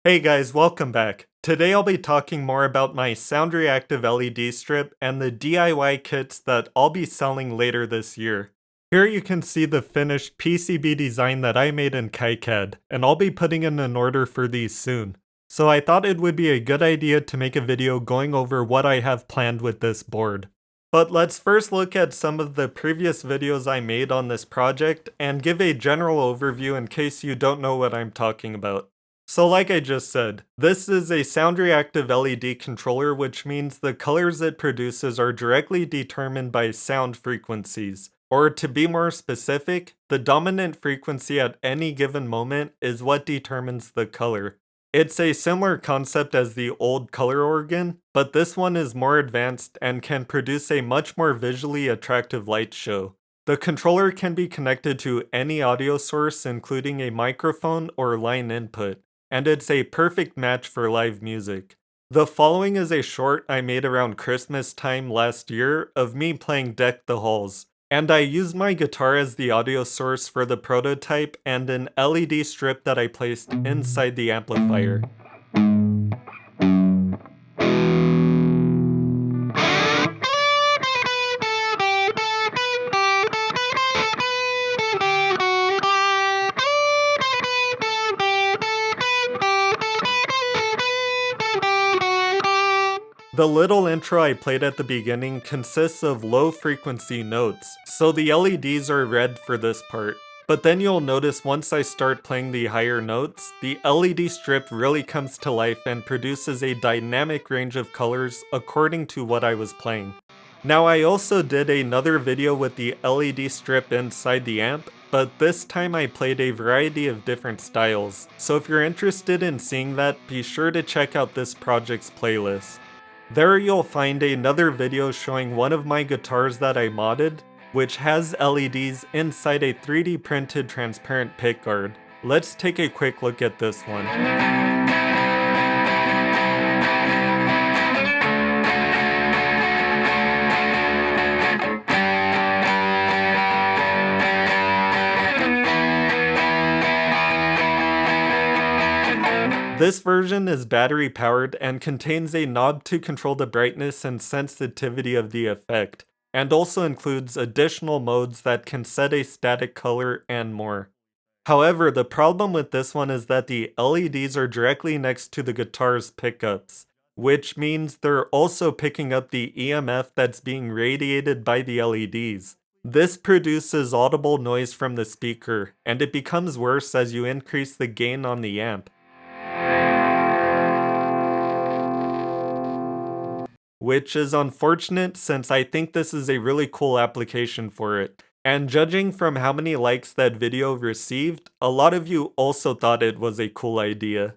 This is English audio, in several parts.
Hey guys, welcome back. Today I'll be talking more about my sound reactive LED strip and the DIY kits that I'll be selling later this year. Here you can see the finished PCB design that I made in KiCad, and I'll be putting in an order for these soon. So I thought it would be a good idea to make a video going over what I have planned with this board. But let's first look at some of the previous videos I made on this project and give a general overview in case you don't know what I'm talking about. So like I just said, this is a sound reactive LED controller, which means the colors it produces are directly determined by sound frequencies. Or to be more specific, the dominant frequency at any given moment is what determines the color. It's a similar concept as the old color organ, but this one is more advanced and can produce a much more visually attractive light show. The controller can be connected to any audio source, including a microphone or line input, and it's a perfect match for live music. The following is a short I made around Christmas time last year of me playing Deck the Halls, and I used my guitar as the audio source for the prototype and an LED strip that I placed inside the amplifier. The little intro I played at the beginning consists of low frequency notes, so the LEDs are red for this part. But then you'll notice once I start playing the higher notes, the LED strip really comes to life and produces a dynamic range of colors according to what I was playing. Now I also did another video with the LED strip inside the amp, but this time I played a variety of different styles, so if you're interested in seeing that, be sure to check out this project's playlist. There you'll find another video showing one of my guitars that I modded, which has LEDs inside a 3D printed transparent pickguard. Let's take a quick look at this one. This version is battery powered and contains a knob to control the brightness and sensitivity of the effect, and also includes additional modes that can set a static color and more. However, the problem with this one is that the LEDs are directly next to the guitar's pickups, which means they're also picking up the EMF that's being radiated by the LEDs. This produces audible noise from the speaker, and it becomes worse as you increase the gain on the amp, which is unfortunate since I think this is a really cool application for it. And judging from how many likes that video received, a lot of you also thought it was a cool idea.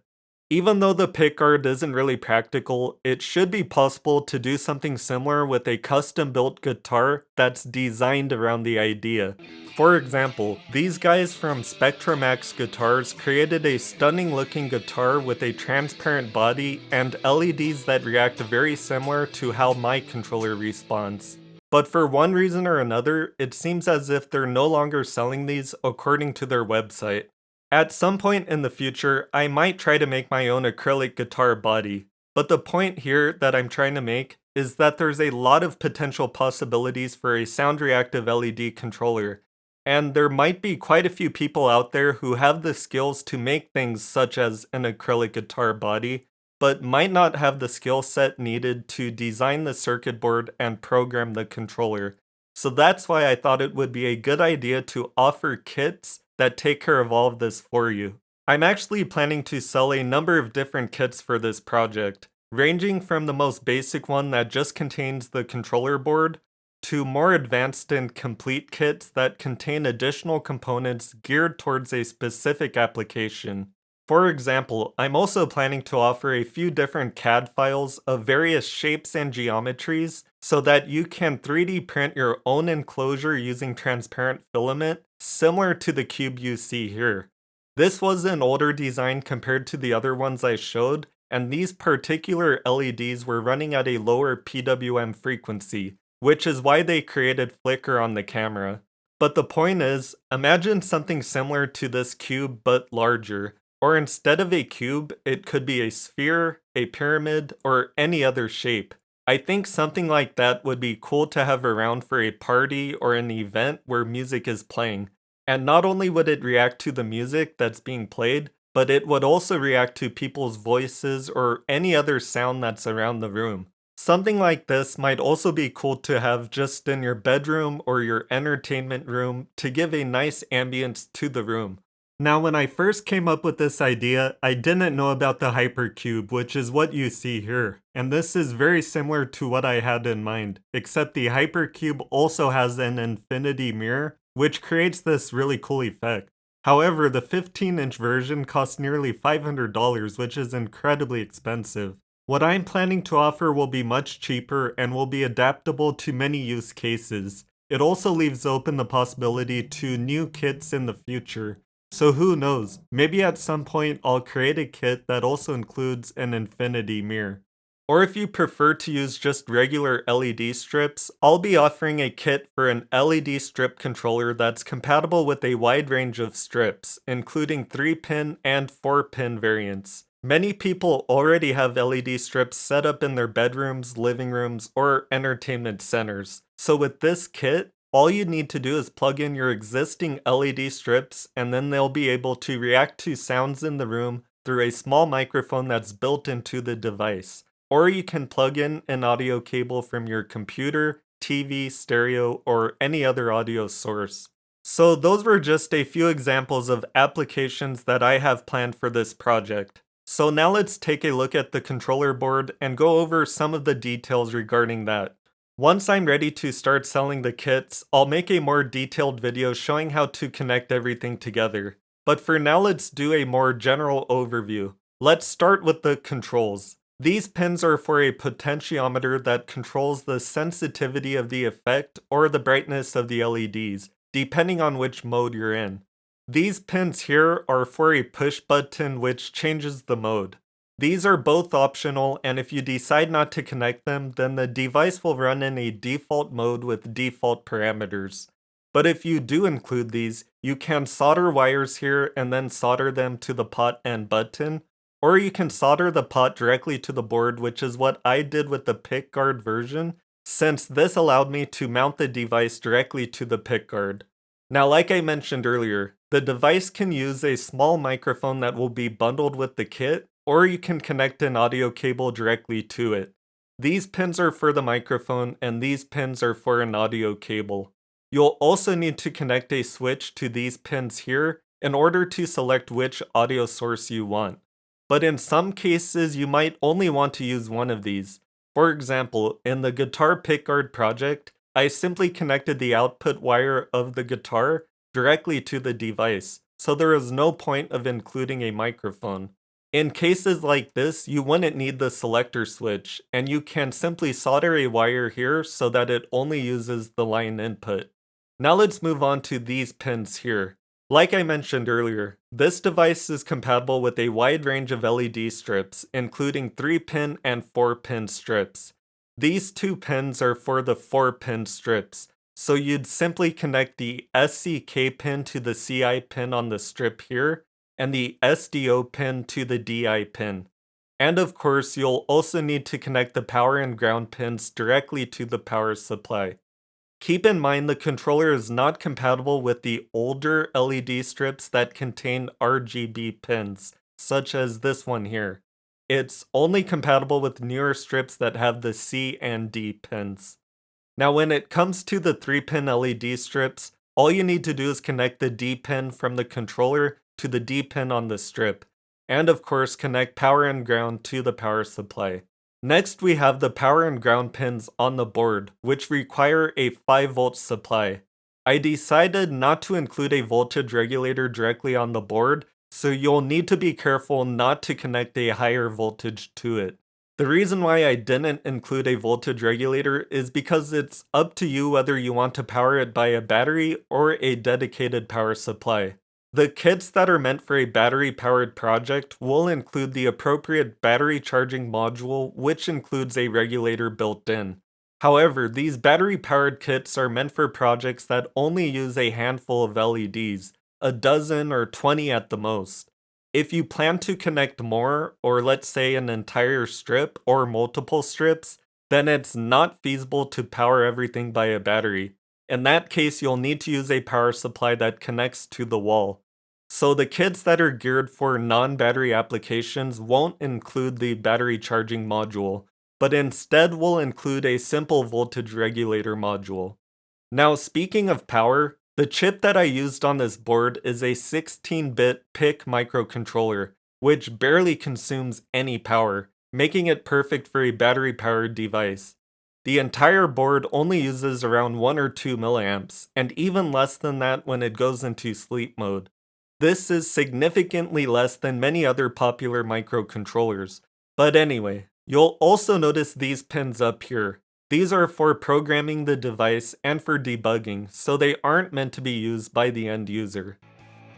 Even though the pickguard isn't really practical, it should be possible to do something similar with a custom-built guitar that's designed around the idea. For example, these guys from Spectramax Guitars created a stunning-looking guitar with a transparent body and LEDs that react very similar to how my controller responds. But for one reason or another, it seems as if they're no longer selling these according to their website. At some point in the future, I might try to make my own acrylic guitar body, but the point here that I'm trying to make is that there's a lot of potential possibilities for a sound reactive LED controller, and there might be quite a few people out there who have the skills to make things such as an acrylic guitar body, but might not have the skill set needed to design the circuit board and program the controller. So that's why I thought it would be a good idea to offer kits that take care of all of this for you. I'm actually planning to sell a number of different kits for this project, ranging from the most basic one that just contains the controller board, to more advanced and complete kits that contain additional components geared towards a specific application. For example, I'm also planning to offer a few different CAD files of various shapes and geometries so that you can 3D print your own enclosure using transparent filament, similar to the cube you see here. This was an older design compared to the other ones I showed, and these particular LEDs were running at a lower PWM frequency, which is why they created flicker on the camera. But the point is, imagine something similar to this cube but larger. Or instead of a cube, it could be a sphere, a pyramid, or any other shape. I think something like that would be cool to have around for a party or an event where music is playing. And not only would it react to the music that's being played, but it would also react to people's voices or any other sound that's around the room. Something like this might also be cool to have just in your bedroom or your entertainment room to give a nice ambience to the room. Now, when I first came up with this idea, I didn't know about the hypercube, which is what you see here. And this is very similar to what I had in mind, except the hypercube also has an infinity mirror, which creates this really cool effect. However, the 15-inch version costs nearly $500, which is incredibly expensive. What I'm planning to offer will be much cheaper and will be adaptable to many use cases. It also leaves open the possibility to new kits in the future. So who knows, maybe at some point I'll create a kit that also includes an infinity mirror. Or if you prefer to use just regular LED strips, I'll be offering a kit for an LED strip controller that's compatible with a wide range of strips, including 3-pin and 4-pin variants. Many people already have LED strips set up in their bedrooms, living rooms, or entertainment centers. So with this kit, all you need to do is plug in your existing LED strips and then they'll be able to react to sounds in the room through a small microphone that's built into the device. Or you can plug in an audio cable from your computer, TV, stereo, or any other audio source. So those were just a few examples of applications that I have planned for this project. So now let's take a look at the controller board and go over some of the details regarding that. Once I'm ready to start selling the kits, I'll make a more detailed video showing how to connect everything together. But for now, let's do a more general overview. Let's start with the controls. These pins are for a potentiometer that controls the sensitivity of the effect or the brightness of the LEDs, depending on which mode you're in. These pins here are for a push button which changes the mode. These are both optional, and if you decide not to connect them, then the device will run in a default mode with default parameters. But if you do include these, you can solder wires here and then solder them to the pot and button, or you can solder the pot directly to the board, which is what I did with the pickguard version, since this allowed me to mount the device directly to the pickguard. Now, like I mentioned earlier, the device can use a small microphone that will be bundled with the kit, or you can connect an audio cable directly to it. These pins are for the microphone, and these pins are for an audio cable. You'll also need to connect a switch to these pins here in order to select which audio source you want. But in some cases, you might only want to use one of these. For example, in the guitar pickguard project, I simply connected the output wire of the guitar directly to the device, so there is no point of including a microphone. In cases like this, you wouldn't need the selector switch, and you can simply solder a wire here so that it only uses the line input. Now let's move on to these pins here. Like I mentioned earlier, this device is compatible with a wide range of LED strips, including 3-pin and 4-pin strips. These two pins are for the 4-pin strips, so you'd simply connect the SCK pin to the CI pin on the strip here, and the SDO pin to the DI pin. And of course, you'll also need to connect the power and ground pins directly to the power supply. Keep in mind the controller is not compatible with the older LED strips that contain RGB pins, such as this one here. It's only compatible with newer strips that have the C and D pins. Now when it comes to the 3-pin LED strips, all you need to do is connect the D pin from the controller to the D pin on the strip, and of course connect power and ground to the power supply. Next we have the power and ground pins on the board, which require a 5-volt supply. I decided not to include a voltage regulator directly on the board, so you'll need to be careful not to connect a higher voltage to it. The reason why I didn't include a voltage regulator is because it's up to you whether you want to power it by a battery or a dedicated power supply. The kits that are meant for a battery-powered project will include the appropriate battery charging module, which includes a regulator built in. However, these battery-powered kits are meant for projects that only use a handful of LEDs, a dozen or 20 at the most. If you plan to connect more, or let's say an entire strip or multiple strips, then it's not feasible to power everything by a battery. In that case, you'll need to use a power supply that connects to the wall. So the kits that are geared for non-battery applications won't include the battery charging module, but instead will include a simple voltage regulator module. Now, speaking of power, the chip that I used on this board is a 16-bit PIC microcontroller, which barely consumes any power, making it perfect for a battery-powered device. The entire board only uses around 1 or 2 milliamps, and even less than that when it goes into sleep mode. This is significantly less than many other popular microcontrollers. But anyway, you'll also notice these pins up here. These are for programming the device and for debugging, so they aren't meant to be used by the end user.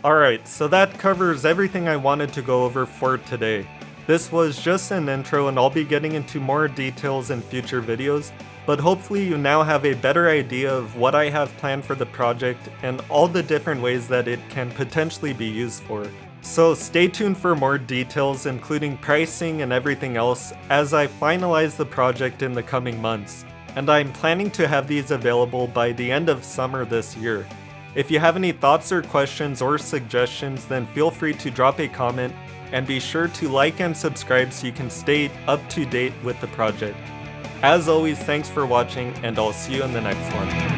Alright, so that covers everything I wanted to go over for today. This was just an intro and I'll be getting into more details in future videos, but hopefully you now have a better idea of what I have planned for the project and all the different ways that it can potentially be used for. So stay tuned for more details, including pricing and everything else, as I finalize the project in the coming months, and I'm planning to have these available by the end of summer this year. If you have any thoughts or questions or suggestions, then feel free to drop a comment, and be sure to like and subscribe so you can stay up to date with the project. As always, thanks for watching, and I'll see you in the next one.